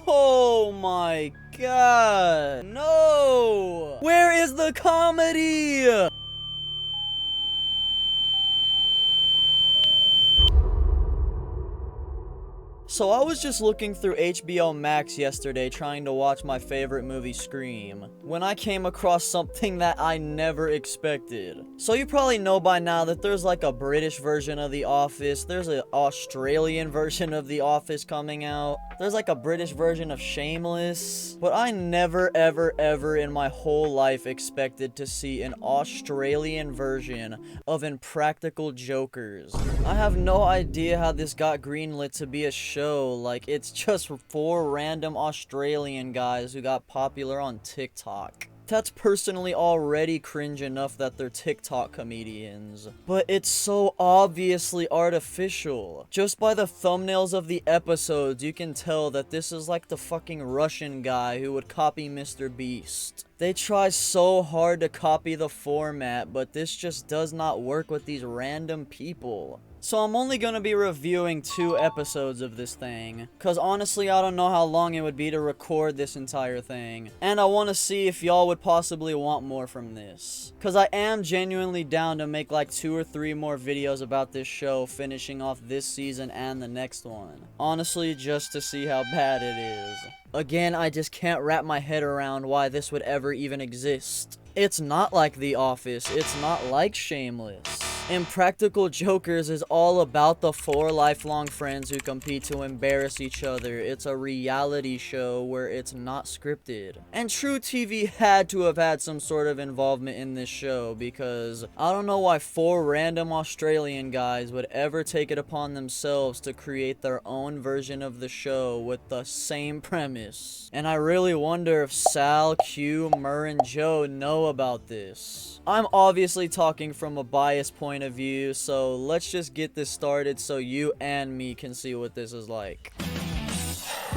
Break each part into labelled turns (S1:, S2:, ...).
S1: Oh my god. No! Where is the comedy? So I was just looking through HBO Max yesterday trying to watch my favorite movie, Scream, when I came across something that I never expected. So you probably know by now that there's like a British version of The Office, there's an Australian version of The Office coming out, there's like a British version of Shameless, but I never ever in my whole life expected to see an Australian version of Impractical Jokers. I have no idea how this got greenlit to be a show. Like, it's just 4 random Australian guys who got popular on TikTok. That's personally already cringe enough that they're TikTok comedians. But it's so obviously artificial. Just by the thumbnails of the episodes, you can tell that this is like the fucking Russian guy who would copy Mr. Beast. They try so hard to copy the format, but this just does not work with these random people. So I'm only gonna be reviewing 2 episodes of this thing, cause honestly I don't know how long it would be to record this entire thing, and I want to see if y'all would possibly want more from this, cause I am genuinely down to make like 2 or 3 more videos about this show, finishing off this season and the next one, honestly just to see how bad it is. Again, I just can't wrap my head around why this would ever even exist. It's not like The Office, it's not like Shameless. Impractical Jokers is all about the 4 lifelong friends who compete to embarrass each other. It's a reality show where it's not scripted. And True TV had to have had some sort of involvement in this show, because I don't know why 4 random Australian guys would ever take it upon themselves to create their own version of the show with the same premise. And I really wonder if Sal, Q, Murr, and Joe know about this. I'm obviously talking from a biased point of view, so let's just get this started so you and me can see what this is like.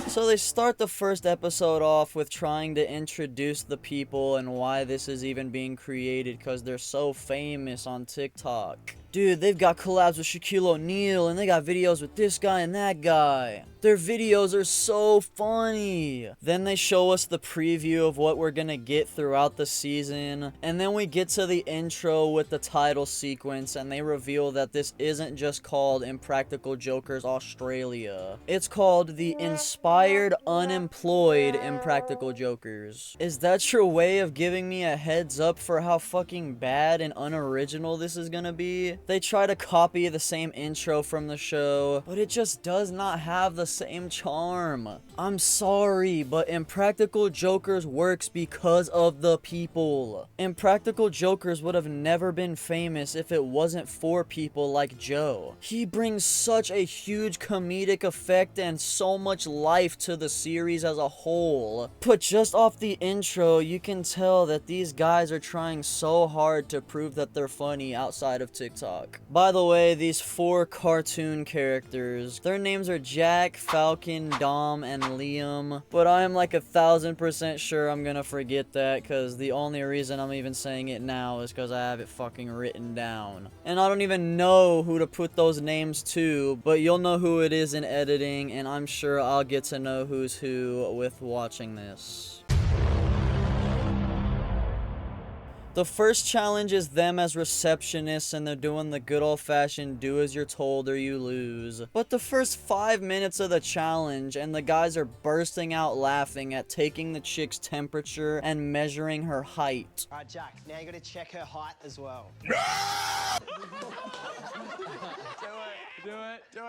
S1: So they start the first episode off with trying to introduce the people and why this is even being created, because they're so famous on TikTok. Dude, they've got collabs with Shaquille O'Neal, and they got videos with this guy and that guy. Their videos are so funny. Then they show us the preview of what we're gonna get throughout the season, and then we get to the intro with the title sequence, and they reveal that this isn't just called Impractical Jokers Australia. It's called the Inspired Unemployed Impractical Jokers. Is that your way of giving me a heads up for how fucking bad and unoriginal this is gonna be? They try to copy the same intro from the show, but it just does not have the same charm. I'm sorry, but Impractical Jokers works because of the people. Impractical Jokers would have never been famous if it wasn't for people like Joe. He brings such a huge comedic effect and so much life to the series as a whole. But just off the intro, you can tell that these guys are trying so hard to prove that they're funny outside of TikTok. By the way, these 4 cartoon characters, their names are Jack, Falcon, Dom, and Liam, but I am like 1000% sure I'm gonna forget that, because the only reason I'm even saying it now is because I have it fucking written down. And I don't even know who to put those names to, but you'll know who it is in editing, and I'm sure I'll get to know who's who with watching this. The first challenge is them as receptionists, and they're doing the good old-fashioned do as you're told or you lose. But the first 5 minutes of the challenge, and the guys are bursting out laughing at taking the chick's temperature and measuring her height.
S2: Alright, Jack, now you gotta check her height as well.
S3: Do it. So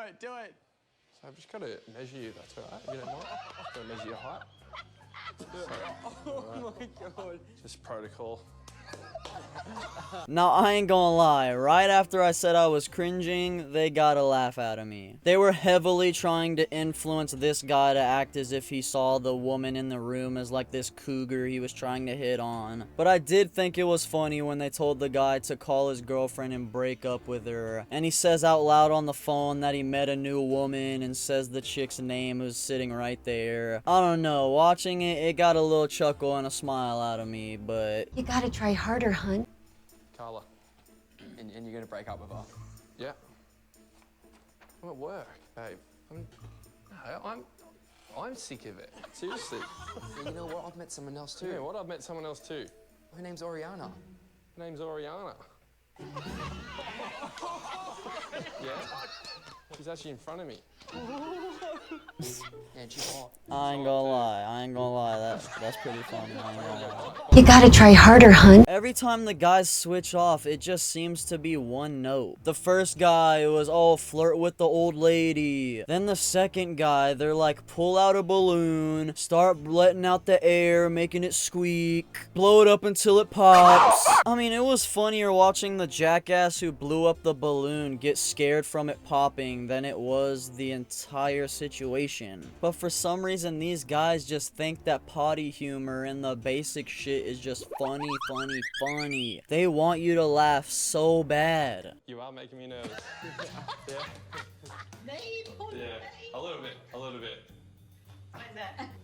S3: I've just got to measure you, that's alright, you don't mind? Just got to measure your height.
S2: Oh my god.
S3: Just protocol.
S1: Now, I ain't gonna lie, right after I said I was cringing, they got a laugh out of me. They were heavily trying to influence this guy to act as if he saw the woman in the room as like this cougar he was trying to hit on. But I did think it was funny when they told the guy to call his girlfriend and break up with her. And he says out loud on the phone that he met a new woman and says the chick's name who's sitting right there. I don't know, watching it, it got a little chuckle and a smile out of me, but...
S4: You gotta try harder, hun.
S3: Carla.
S5: And you're gonna break up with her?
S3: Yeah. I'm at work, babe. I'm sick of it. Seriously.
S5: You know what? I've met someone else too.
S3: Yeah, what? I've met someone else too.
S5: Her name's Oriana.
S3: Her name's Oriana. Yeah? She's actually in front of me.
S5: Yeah, and she's hot.
S1: I ain't gonna lie, that's pretty funny. I ain't gonna lie.
S4: You gotta try harder, hun.
S1: Every time the guys switch off, it just seems to be one note. The first guy was, oh, flirt with the old lady. Then the second guy, they're like, pull out a balloon, start letting out the air, making it squeak, blow it up until it pops. I mean, it was funnier watching the jackass who blew up the balloon get scared from it popping than it was the entire situation. But for some reason, these guys just think that potty humor and the basic shit is just funny. They want you to laugh so bad.
S3: You are making me nervous. Yeah? Yeah, a little bit.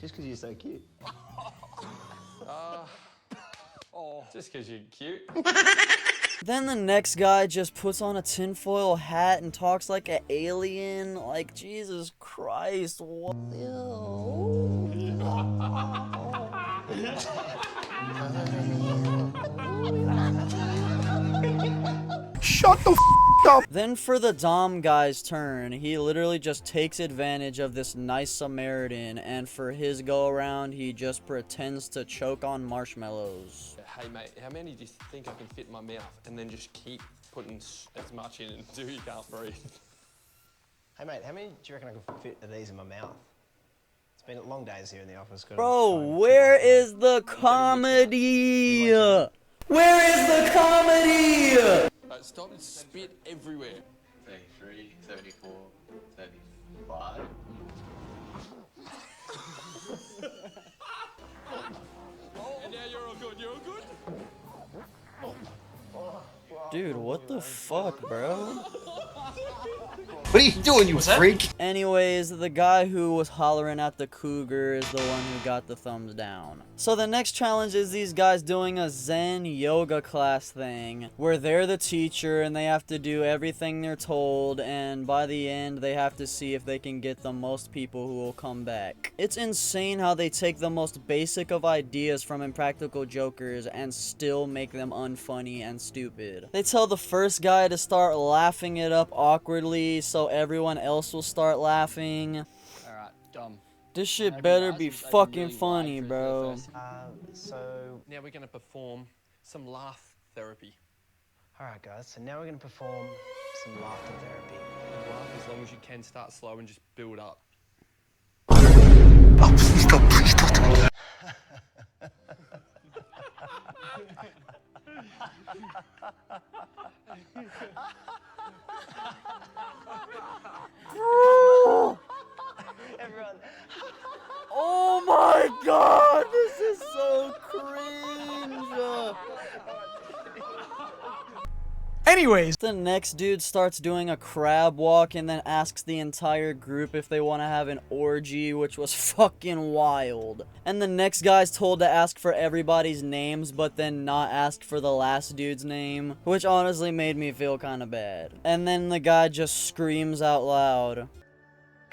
S2: Just because you're so cute.
S3: Just because you're cute.
S1: Then the next guy just puts on a tinfoil hat and talks like an alien. Like, Jesus Christ. What?
S6: Shut the up.
S1: Then for the Dom guy's turn, he literally just takes advantage of this nice Samaritan, and for his go around, he just pretends to choke on marshmallows.
S3: Hey mate, how many do you think I can fit in my mouth? And then just keep putting as much in until you can't breathe.
S2: Hey mate, how many do you reckon I can fit of these in my mouth? It's been long days here in the office.
S1: Bro, where is the comedy? Where is the comedy?
S3: Stop and spit everywhere.
S7: 73, 74, 75.
S3: And now you're all good. You're all good?
S1: Dude, what the fuck, bro?
S6: What are you doing, you freak?
S1: Anyways, the guy who was hollering at the cougar is the one who got the thumbs down. So the next challenge is these guys doing a Zen yoga class thing, where they're the teacher and they have to do everything they're told, and by the end, they have to see if they can get the most people who will come back. It's insane how they take the most basic of ideas from Impractical Jokers and still make them unfunny and stupid. They tell the first guy to start laughing it up awkwardly so everyone else will start laughing.
S5: Alright, Dom.
S1: This shit better be fucking funny, bro.
S2: So,
S3: Now we're going to perform some laugh therapy.
S2: alright guys, so now we're going to perform some laughter therapy.
S3: And laugh as long as you can, start slow and just build up.
S6: Oh, please don't do that.
S2: Everyone.
S1: Oh my god, this is so cringe.
S6: Anyways.
S1: The next dude starts doing a crab walk and then asks the entire group if they want to have an orgy, which was fucking wild. And the next guy's told to ask for everybody's names, but then not ask for the last dude's name, which honestly made me feel kind of bad. And then the guy just screams out loud.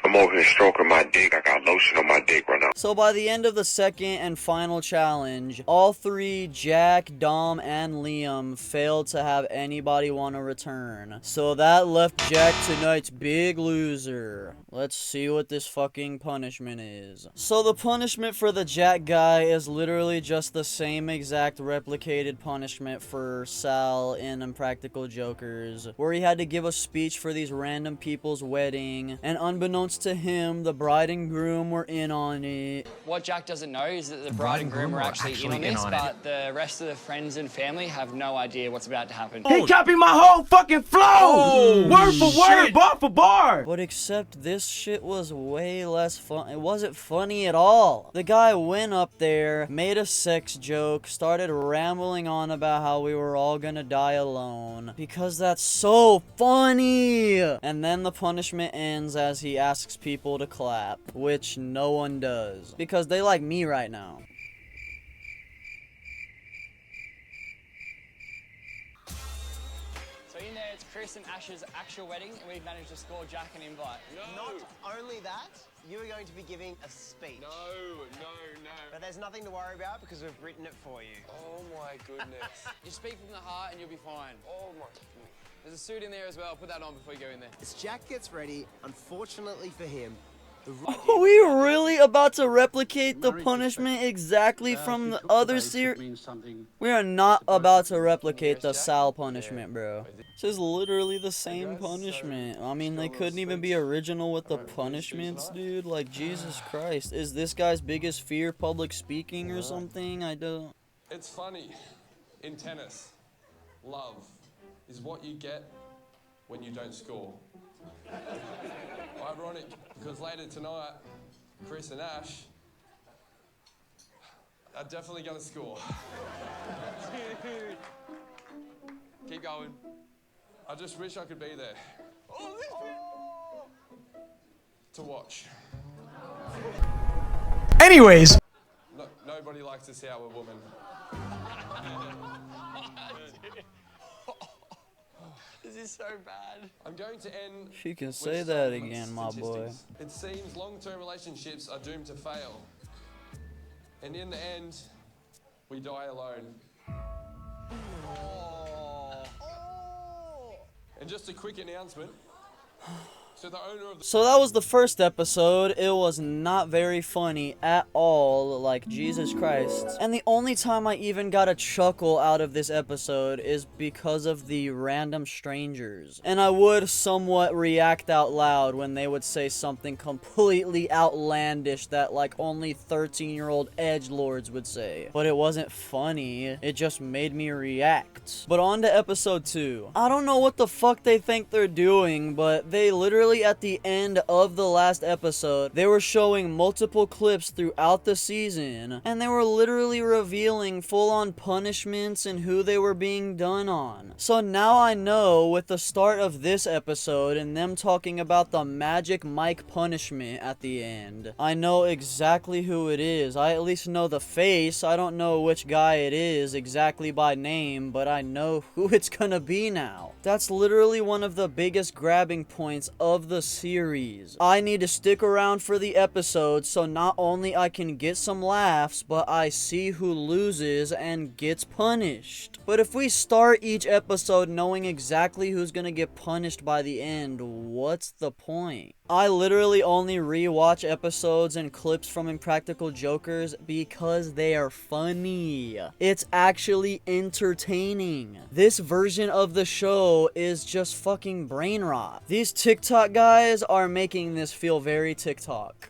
S8: I'm over here stroking my dick. I got lotion on my dick right now.
S1: So by the end of the second and final challenge, all three, Jack, Dom, and Liam, failed to have anybody want to return. So that left Jack tonight's big loser. Let's see what this fucking punishment is. So the punishment for the Jack guy is literally just the same exact replicated punishment for Sal in Impractical Jokers, where he had to give a speech for these random people's wedding, and unbeknownst to him, the bride and groom were in on it.
S5: What Jack doesn't know is that the bride and groom were actually in on this, but the rest of the friends and family have no idea what's about to happen.
S6: He copied my whole fucking flow! Word for word, bar for bar!
S1: But except this shit was way less fun. It wasn't funny at all. The guy went up there, made a sex joke, started rambling on about how we were all gonna die alone, because that's so funny! And then the punishment ends as he asks people to clap, which no one does, because they like me right now.
S5: So in there, it's Chris and Ash's actual wedding, and we've managed to score Jack an invite.
S2: Not only that, you are going to be giving a speech.
S3: No.
S2: But there's nothing to worry about because we've written it for you.
S3: Oh my goodness.
S9: You speak from the heart and you'll be fine.
S3: Oh my goodness.
S9: There's a suit in there as well. Put that on before you go in there.
S2: As Jack gets ready, unfortunately for him,
S1: Are we really about to replicate the punishment exactly from the other series? We are not about to replicate the Sal punishment, bro. This is literally the same punishment. I mean, they couldn't even be original with the punishments, dude. Like, Jesus Christ. Is this guy's biggest fear public speaking or something? I don't...
S3: It's funny. In tennis, love is what you get when you don't score. Ironic, because later tonight, Chris and Ash are definitely going to score. Keep going. I just wish I could be there. Oh, this bit! To watch.
S6: Anyways.
S3: No, nobody likes to see our woman.
S5: This is so bad.
S3: I'm going to end.
S1: She can
S3: with
S1: say that
S3: some
S1: again, my boy.
S3: statistics. It seems long-term relationships are doomed to fail. And in the end, we die alone. And just a quick announcement. So the owner of the
S1: So that was the first episode. It was not very funny at all, like Jesus Christ. And the only time I even got a chuckle out of this episode is because of the random strangers. And I would somewhat react out loud when they would say something completely outlandish that like only 13-year-old edgelords would say. But it wasn't funny. It just made me react. But on to episode 2. I don't know what the fuck they think they're doing, but they literally at the end of the last episode, they were showing multiple clips throughout the season, and they were literally revealing full-on punishments and who they were being done on. So now I know with the start of this episode and them talking about the Magic Mike punishment at the end, I know exactly who it is. I at least know the face. I don't know which guy it is exactly by name, but I know who it's gonna be now. That's literally one of the biggest grabbing points of the series. I need to stick around for the episode so not only I can get some laughs, but I see who loses and gets punished. But if we start each episode knowing exactly who's gonna get punished by the end, what's the point? I literally only rewatch episodes and clips from Impractical Jokers because they are funny. It's actually entertaining. This version of the show is just fucking brain rot. These TikTok guys are making this feel very TikTok.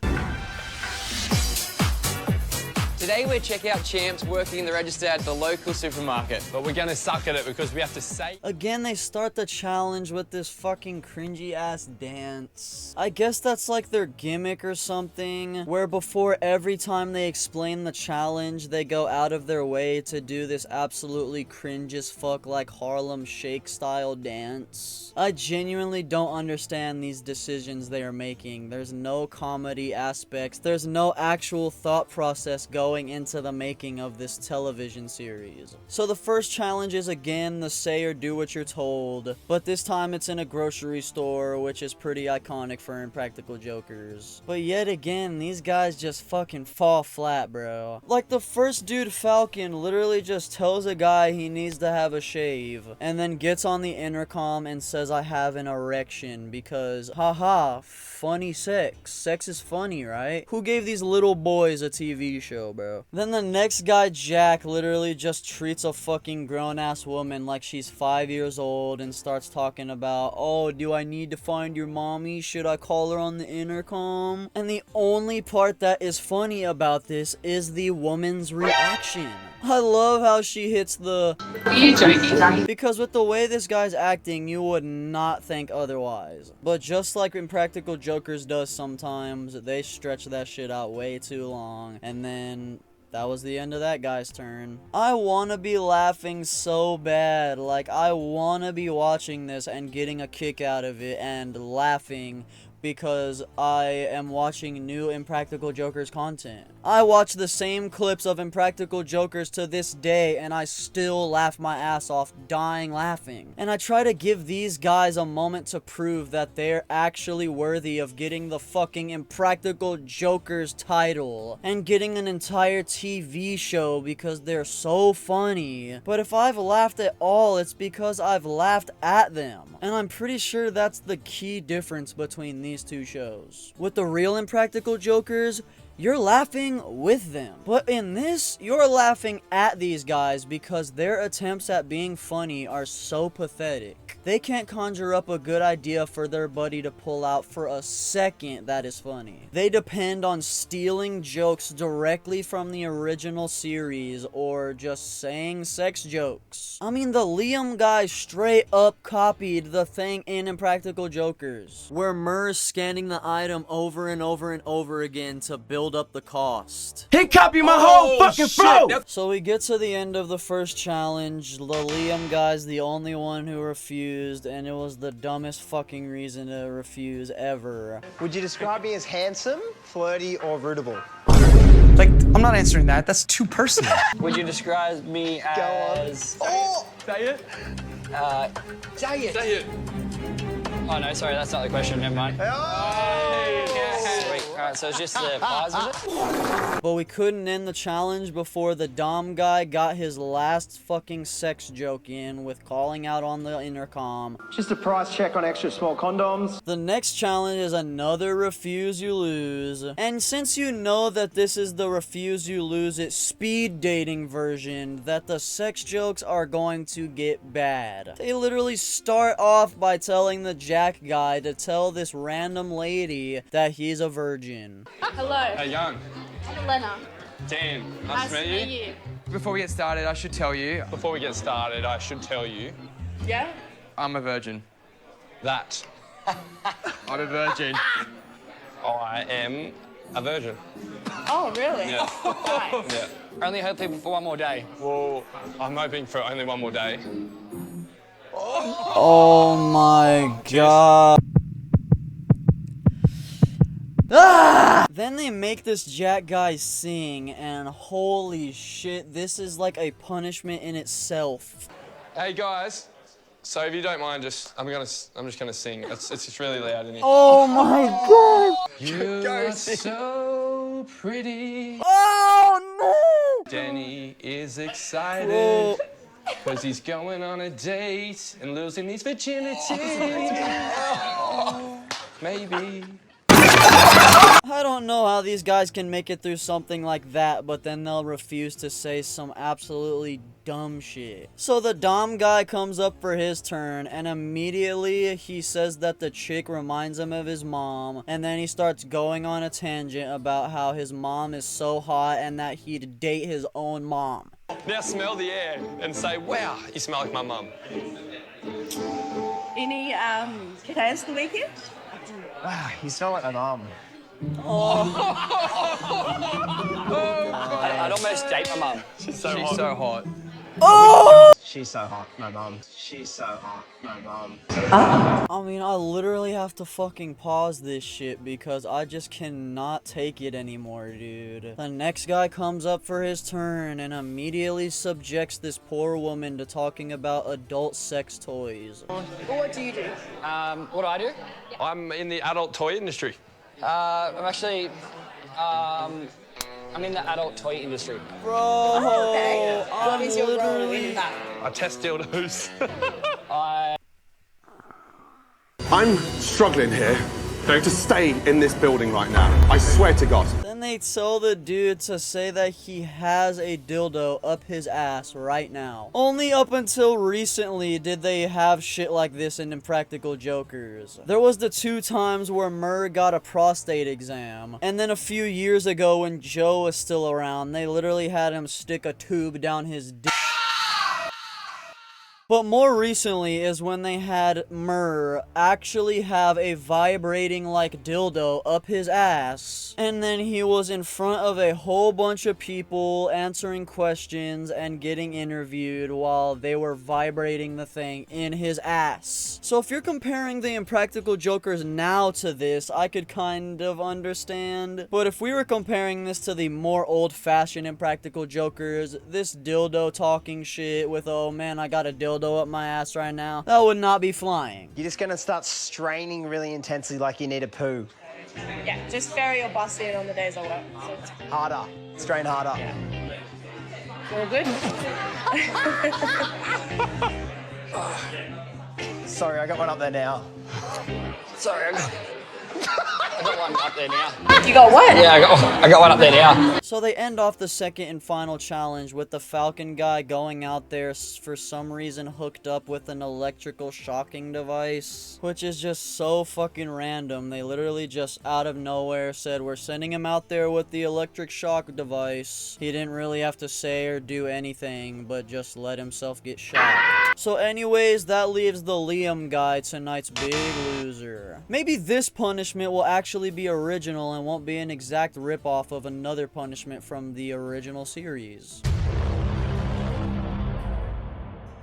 S9: Today we're checkout champs working in the register at the local supermarket.
S3: But we're going to suck at it because we have to say.
S1: Again, they start the challenge with this fucking cringy ass dance. I guess that's like their gimmick or something, where before every time they explain the challenge, they go out of their way to do this absolutely cringe as fuck like Harlem Shake style dance. I genuinely don't understand these decisions they are making. There's no comedy aspects. There's no actual thought process going into the making of this television series. So the first challenge is again the say or do what you're told, but this time it's in a grocery store, which is pretty iconic for Impractical Jokers. But yet again, these guys just fucking fall flat, bro. Like the first dude, Falcon, literally just tells a guy he needs to have a shave, and then gets on the intercom and says, I have an erection, because haha, funny sex. Sex is funny, right? Who gave these little boys a TV show, bro? Then the next guy, Jack, literally just treats a fucking grown-ass woman like she's 5 years old and starts talking about, oh, do I need to find your mommy? Should I call her on the intercom? And the only part that is funny about this is the woman's reaction. I love how she hits the...
S4: Are you joking?
S1: Because with the way this guy's acting, you would not think otherwise. But just like Impractical Jokers does sometimes, they stretch that shit out way too long. And then... that was the end of that guy's turn. I wanna be laughing so bad. Like, I wanna be watching this and getting a kick out of it and laughing. because I am watching new Impractical Jokers content. I watch the same clips of Impractical Jokers to this day, and I still laugh my ass off, dying laughing. And I try to give these guys a moment to prove that they're actually worthy of getting the fucking Impractical Jokers title and getting an entire TV show because they're so funny. But if I've laughed at all, it's because I've laughed at them. And I'm pretty sure that's the key difference between these two shows. With the real Impractical Jokers, you're laughing with them. But in this, you're laughing at these guys because their attempts at being funny are so pathetic. They can't conjure up a good idea for their buddy to pull out for a second that is funny. They depend on stealing jokes directly from the original series or just saying sex jokes. I mean, the Liam guy straight up copied the thing in Impractical Jokers, where Murr's scanning the item over and over and over again to build up the cost.
S6: He copied my whole fucking flow!
S1: So we get to the end of the first challenge. The Liam guy's the only one who refused, and it was the dumbest fucking reason to refuse ever.
S2: Would you describe me as handsome, flirty, or rootable?
S10: Like, I'm not answering that. That's too personal.
S5: Would you describe me as...
S2: Oh!
S3: Say it.
S2: Say it!
S3: Say it.
S5: Oh, no, sorry, that's not the question. Never mind. Sweet. Alright, so it's just the pause, is it?
S1: But we couldn't end the challenge before the Dom guy got his last fucking sex joke in with calling out on the intercom.
S2: Just a price check on extra small condoms.
S1: The next challenge is another refuse you lose. And since you know that this is the refuse you lose it speed dating version, that the sex jokes are going to get bad. They literally start off by telling the Jack guy to tell this random lady that he's a virgin.
S11: Hello.
S3: Hey, Young.
S11: I'm Elena.
S3: Dan. Nice to meet you.
S10: Before we get started, I should tell you,
S3: Before we get started, I should tell you
S11: Yeah?
S10: I'm a virgin.
S3: that
S10: I'm a virgin.
S3: I am a virgin.
S11: Oh, really?
S3: Yeah.
S11: Nice.
S3: Yeah.
S5: Only hoping for one more day.
S3: Well, I'm hoping for only one more day.
S1: Oh my god. Ah! Then they make this Jack guy sing, and holy shit, this is like a punishment in itself.
S3: Hey guys, so if you don't mind, I'm just gonna sing. It's just really loud in here.
S1: Oh my god!
S3: You are so pretty.
S1: Oh no!
S3: Danny is excited
S1: Bro.
S3: because he's going on a date and losing his virginity. Maybe.
S1: I don't know how these guys can make it through something like that, but then they'll refuse to say some absolutely dumb shit. So the Dom guy comes up for his turn, and immediately he says that the chick reminds him of his mom, and then he starts going on a tangent about how his mom is so hot and that he'd date his own mom.
S3: Now smell the air and say, wow, you smell like my mum.
S11: Any plans for the weekend?
S2: Wow, you smell like my mum.
S5: I'd almost date my mum.
S3: She's so hot.
S2: She's so hot, my mum. She's so hot, my mum.
S1: I mean, I literally have to fucking pause this shit because I just cannot take it anymore, dude. The next guy comes up for his turn and immediately subjects this poor woman to talking about adult sex toys.
S11: Well, what do you do?
S5: What do I do?
S3: I'm in the adult toy industry.
S5: I'm actually, I'm in the adult toy industry.
S1: Bro,
S11: Okay. What is your role
S1: literally...
S11: in that?
S3: I test dildos.
S12: I'm struggling here to stay in this building right now. I swear to God.
S1: Then they tell the dude to say that he has a dildo up his ass right now. Only up until recently did they have shit like this in Impractical Jokers. There was the 2 times where Murr got a prostate exam. And then a few years ago when Joe was still around, they literally had him stick a tube down his dick. But more recently is when they had Murr actually have a vibrating like dildo up his ass, and then he was in front of a whole bunch of people answering questions and getting interviewed while they were vibrating the thing in his ass. So if you're comparing the Impractical Jokers now to this, I could kind of understand. But if we were comparing this to the more old-fashioned Impractical Jokers, this dildo talking shit with, oh man, I got a dildo up my ass right now, that would not be flying.
S2: You're just gonna start straining really intensely like you need a poo.
S11: Yeah, just ferry or bust in on the days I work. So
S2: Harder. Strain harder.
S11: all good.
S2: Sorry, I got one up there now.
S5: Sorry, I got one up there now.
S11: You got what?
S5: Yeah, I got one up there now.
S1: So they end off the second and final challenge with the Falcon guy going out there for some reason hooked up with an electrical shocking device, which is just so fucking random. They literally just out of nowhere said, we're sending him out there with the electric shock device. He didn't really have to say or do anything, but just let himself get shocked. So anyways, that leaves the Liam guy, tonight's big loser. Maybe this punishment will actually be original and won't be an exact ripoff of another punishment from the original series.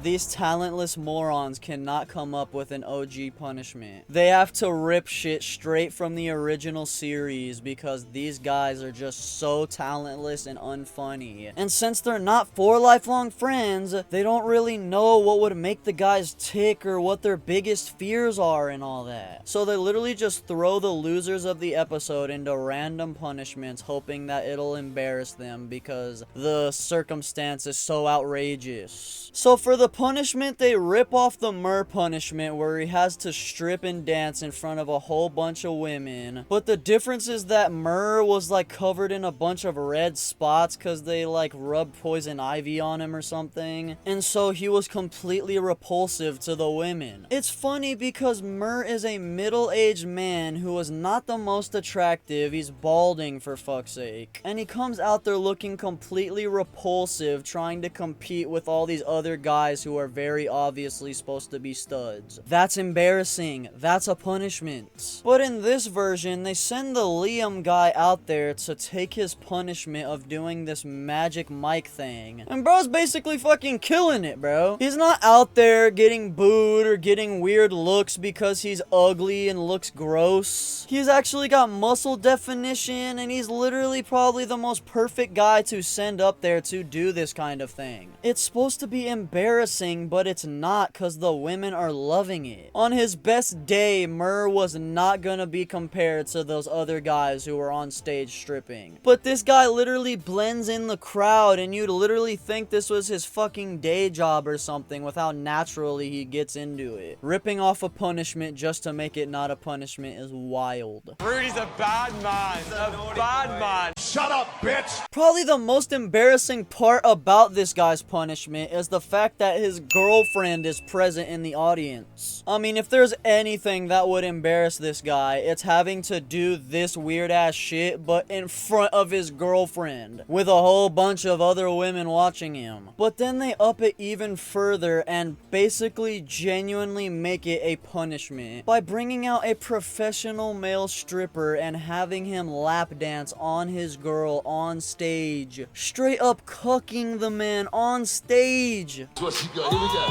S1: These talentless morons cannot come up with an OG punishment. They have to rip shit straight from the original series because these guys are just so talentless and unfunny. And since they're not 4 lifelong friends, they don't really know what would make the guys tick or what their biggest fears are and all that. So they literally just throw the losers of the episode into random punishments, hoping that it'll embarrass them because the circumstance is so outrageous. So for the punishment, they rip off the Murr punishment where he has to strip and dance in front of a whole bunch of women. But the difference is that Murr was like covered in a bunch of red spots because they like rubbed poison ivy on him or something. And so he was completely repulsive to the women. It's funny because Murr is a middle-aged man who is not the most attractive. He's balding for fuck's sake. And he comes out there looking completely repulsive, trying to compete with all these other guys who are very obviously supposed to be studs. That's embarrassing. That's a punishment. But in this version, they send the Liam guy out there to take his punishment of doing this magic mic thing. And bro's basically fucking killing it, bro. He's not out there getting booed or getting weird looks because he's ugly and looks gross. He's actually got muscle definition and he's literally probably the most perfect guy to send up there to do this kind of thing. It's supposed to be embarrassing, but it's not because the women are loving it. On his best day, Murr was not gonna be compared to those other guys who were on stage stripping. But this guy literally blends in the crowd and you'd literally think this was his fucking day job or something with how naturally he gets into it. Ripping off a punishment just to make it not a punishment is wild.
S10: Rudy's a bad man. A bad man.
S12: Shut up, bitch!
S1: Probably the most embarrassing part about this guy's punishment is the fact that his girlfriend is present in the audience. I mean, if there's anything that would embarrass this guy, it's having to do this weird ass shit, but in front of his girlfriend, with a whole bunch of other women watching him. But then they up it even further and basically genuinely make it a punishment by bringing out a professional male stripper and having him lap dance on his girl on stage. Straight up cucking the man on stage.
S3: What you got? Here we go.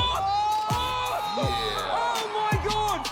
S10: Oh my god!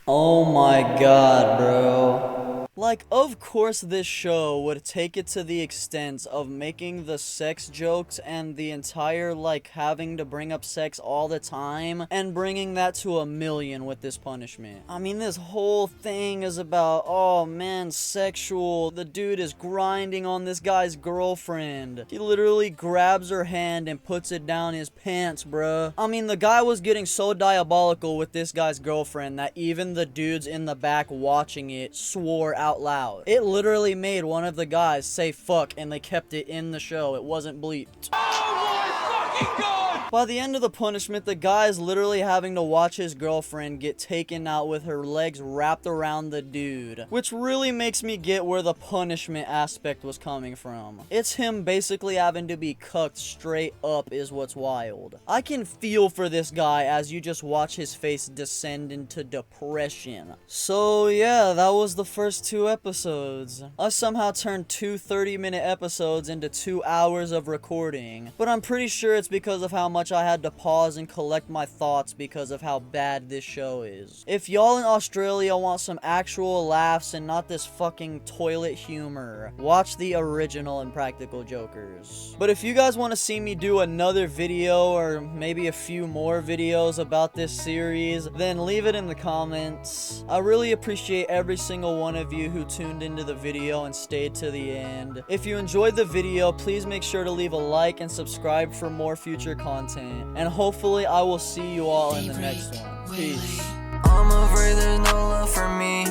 S1: Oh my god, bro. Like, of course this show would take it to the extent of making the sex jokes and the entire, like, having to bring up sex all the time and bringing that to 1,000,000 with this punishment. I mean, this whole thing is about, oh man, sexual. The dude is grinding on this guy's girlfriend. He literally grabs her hand and puts it down his pants, bruh. I mean, the guy was getting so diabolical with this guy's girlfriend that even the dudes in the back watching it swore out loud. It literally made one of the guys say fuck and they kept it in the show. It wasn't bleeped.
S10: Oh my fucking god!
S1: By the end of the punishment, the guy is literally having to watch his girlfriend get taken out with her legs wrapped around the dude, which really makes me get where the punishment aspect was coming from. It's him basically having to be cucked straight up is what's wild. I can feel for this guy as you just watch his face descend into depression. So yeah, that was the first 2 episodes. I somehow turned 2 30-minute episodes into 2 hours of recording, but I'm pretty sure it's because of how much I had to pause and collect my thoughts because of how bad this show is. If y'all in Australia want some actual laughs and not this fucking toilet humor, watch the original Impractical Jokers. But if you guys want to see me do another video or maybe a few more videos about this series, then leave it in the comments. I really appreciate every single one of you who tuned into the video and stayed to the end. If you enjoyed the video, please make sure to leave a like and subscribe for more future content. And hopefully I will see you all in the next one. Peace.
S13: I'm afraid there's no love for me.